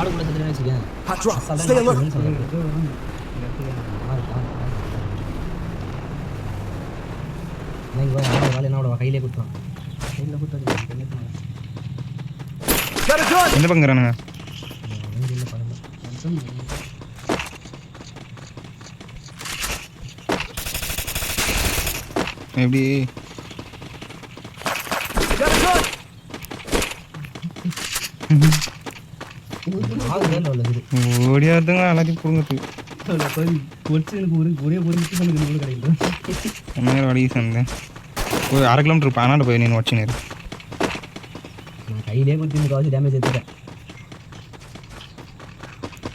ஆடு கூட செத்துறேன்னு வச்சுக்கேன். Hot drop. Stay alert. கையிலே குத்துறான். Got a gun. எந்த பங்குறானுங்க? எப்படி Got a gun. ஓடியாதுங்க எல்லாத்தையும் புடுங்குது. அடி சொன்னேன் ஒரு 1/2 கிலோமீட்டர் பானாண்ட போய் நீ வச்சுன்னு நான் கையிலே குத்தி முக்கால்வாசி டேமேஜ் எடுத்துட்டேன்.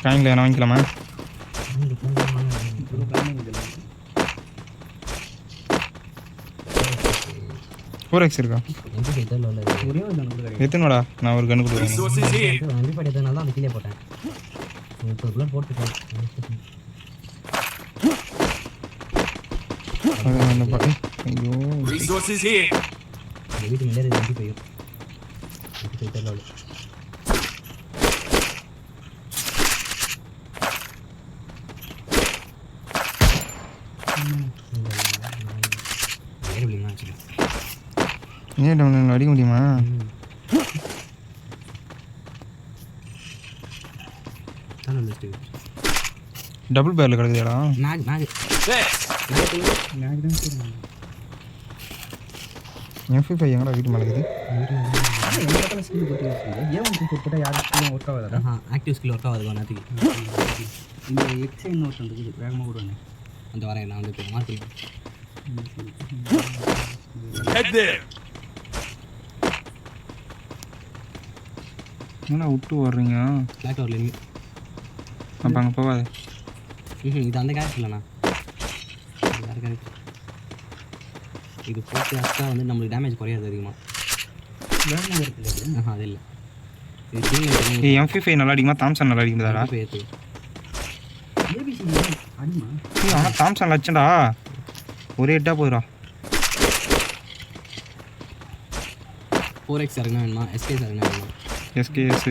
வாங்கிக்கல நான் வாங்கிக்கலாமா? 4x இருக்கா? எத்தனோடா? நான் ஒரு கண்ணு கொடுக்குறேன். Resources here. அடிப்படை எத்தனால தான் கீழே போட்டேன். 30 போட்டுட்டேன். ஐயோ Resources here. வீட்டு மேலே ரெண்டு போயும் ஏன் டவுன் அடிக்க முடியுமா? டபுள் பேரில் கிடக்குதுடா. M55 எங்கடா வீட்டு மேலே இருக்குது? ஆக்டிவ் ஸ்கில் ஒர்க் ஆகுது நேற்றுக்கு. இந்த எக்ஸை இன்னொரு இருக்குது வேகமாக கூட அந்த வரேன் நான் வந்து மாற்றி Head there. என்ன விட்டு வர்றீங்க? கிளாக் வரல இனிமே. அப்போ அங்கே போகாது. இது அந்த கேரக்டர் இல்லைண்ணா, வேறு கேரக்டர். இது போட்டு அக்கா வந்து நம்மளுக்கு டேமேஜ் குறையாது அதிகமாக. அது இல்லை. இது M55 நல்லா அடிக்குமா? தாம்சன் நல்லா அடிக்குதாடா? ஆனால் தாம்சன் லட்சண்டா ஒரே எட்டாக போயிடா. 4x இறங்கினா வேணுமா? SKS இறங்கினா வேணுமா? SKS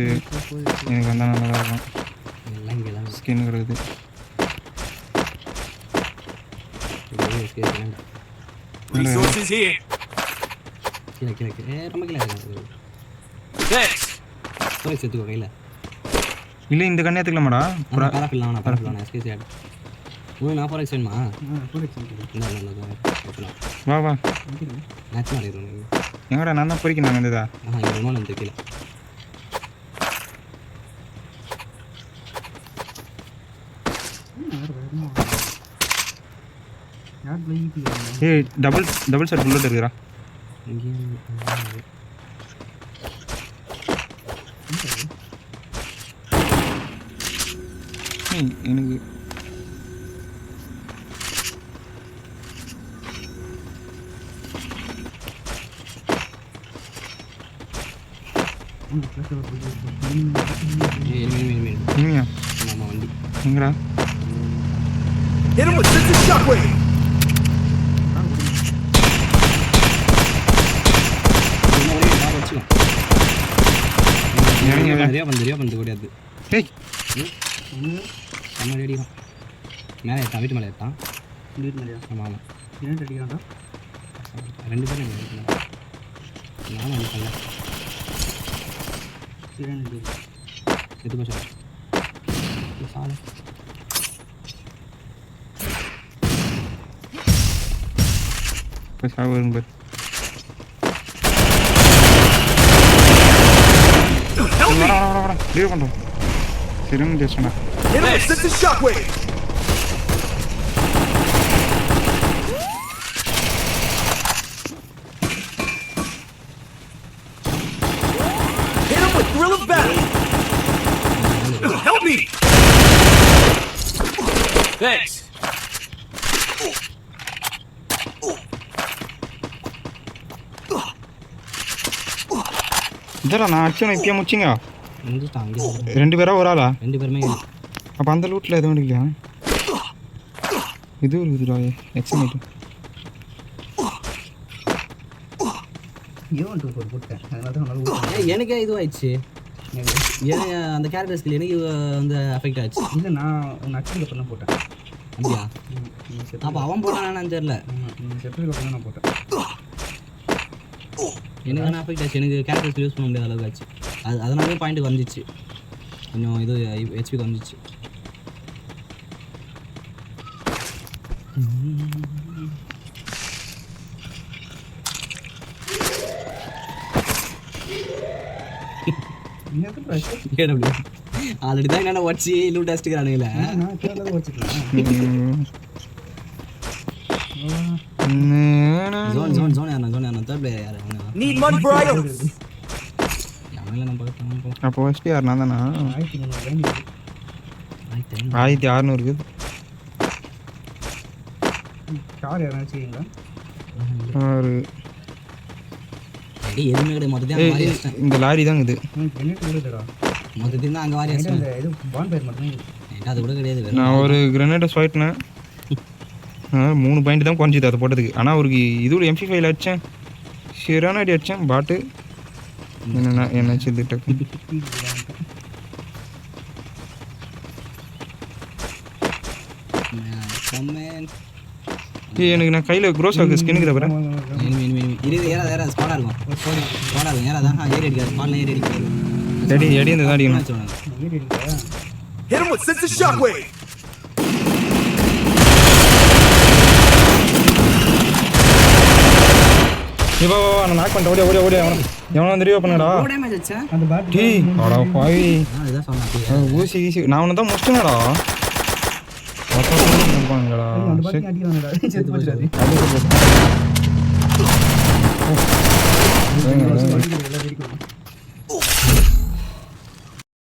எனக்கு வந்தால் நல்லா தான் இருக்கும். எல்லாம் இங்கே தான் ஸ்கின் இருக்குது. Resources here. கீழே கீழே கீழே ரொம்ப கீழே இருக்கு. Thanks. 4x எடுத்துக்கோ கையில். இல்லை இந்த கண்ணு ஏற்றுக்கலாமாடா? பரவாயில்ல நான் பரவாயில்ல SKS ஆடு. நான் 4x வேணுமா? இல்லை வா வா மேட்ச் ஆடிடுவோம். எங்கடா நான் தான் பொறிக்க நான் வந்ததா? இங்கே இன்னொன்று வந்து கீழே. ஏய் டபுள் செட் புல்லட் இருக்குடா. எனக்கு இனிமையா ஆமாம் வண்டி எங்கடா? Hit him with sensitive shockwave. நிறையா வந்து கூடாது. ஏய் நம்ம ரெடி தான். மேலே ஏற்றான், வீட்டு மேலே ஏற்றான். வீட்டு மேலே ஆமாம் ஆமாம். என்ன அடிக்கிறான்டா? 2 பேரும் நானும் அடிக்கல. எது பச்சா சாலை சாவு வரும் பாரு. லீவ் பண்ணுறோம். சரிங்க ஜெஸ்டா. Hit him with sensitive shockwave. Hit him with thrill of battle. Help me. Thanks. இதரா நான் அடிச்சவனை இப்பயே முடிச்சிங்க. முடிஞ்சிட்டான். 2 பேரா ஒரு ஆளா? 2 பேருமே. அப்போ அந்த லூட்டில் எதுவும் இல்லையா? இது ஒரு இதுடா எக்ஸிமேட்டு. எனக்கே இதுவாயிடுச்சு. ஏன் அந்த கேரக்டர் ஸ்கில் எனக்கு வந்து அஃபெக்ட் ஆச்சு. இல்லை நான் உன் நட்சத்திரம் அப்புறம் தான் போட்டேன். அப்படியா? அப்போ அவன் போட்டானான்னு தெரியல. செப்பல் அப்புறம் தான் நான் போட்டேன். எனக்கு ஆனால் அஃபெக்ட் ஆச்சு. எனக்கு கேரக்டர் ஸ்கில் யூஸ் பண்ண முடியாத அளவுக்கு ஆச்சு. அதனாலே பாயிண்ட் வந்துச்சு, கொஞ்சம் இது ஹெச்பி வந்துச்சு. ஆல்ரெடி தான் என்னென்ன வச்சு லூட் அடிச்சுக்கிறானுங்களே. நான் கேரளாவை வச்சுக்கலாம். ஜோன் யாரா தேர்ட் பிளேயர் யாரு? Need money for items. அவங்கள நம்ம பார்த்தாங்க. அப்போ ஃபஸ்ட்டு யார் நான் தானா? 1300 1600 இருக்குது. கார் யாரும் வச்சுக்கீங்களா? எதுவுமே கிடையாது. மொத்தத்தையும் இந்த லாரி தான் இது. கிரனேட் கூட இல்லைடா. மொத்தத்தையும் தான் அங்கே வாரி அடிச்சு. இந்த இது பான்பயர் மட்டும் தான். அது கூட கிடையாது. நான் ஒரு கிரனேட்டை ஸ்வைட்னேன். 3 பாயிண்ட் தான் குறைஞ்சிது அதை போட்டதுக்கு. ஆனால் அவருக்கு இது MP5 அடித்தேன், ஷிரான அடி அடித்தேன். பாட்டு என்ன டக்கு எனக்கு நான் கையில் க்ரோஸ் ஆகுது ஸ்கின்னுக்கு தவிர. ஏறா ஸ்குவாடாக இருக்கும். ஏறா தான் ஏறி அடிக்காது. ஸ்குவாட்லாம் ஏறி அடிக்காது. எடி இந்த தான் அடிக்கணும். Hit him with sense of shockwave. இப்போ நான் நாக் பண்ணிட்டேன். ஓடியா எவனோ வந்து ரீவ் பண்ணடா. அந்த பேட் டீ அடா பாவி. அதுதான் சொன்னேன். ஊசி நான் அவனை தான் முடிச்சிட்டேன்டா. இருப்பாங்கடா. அந்த பேட் அடிக்கிறாங்கடா. செத்து போச்சுடா.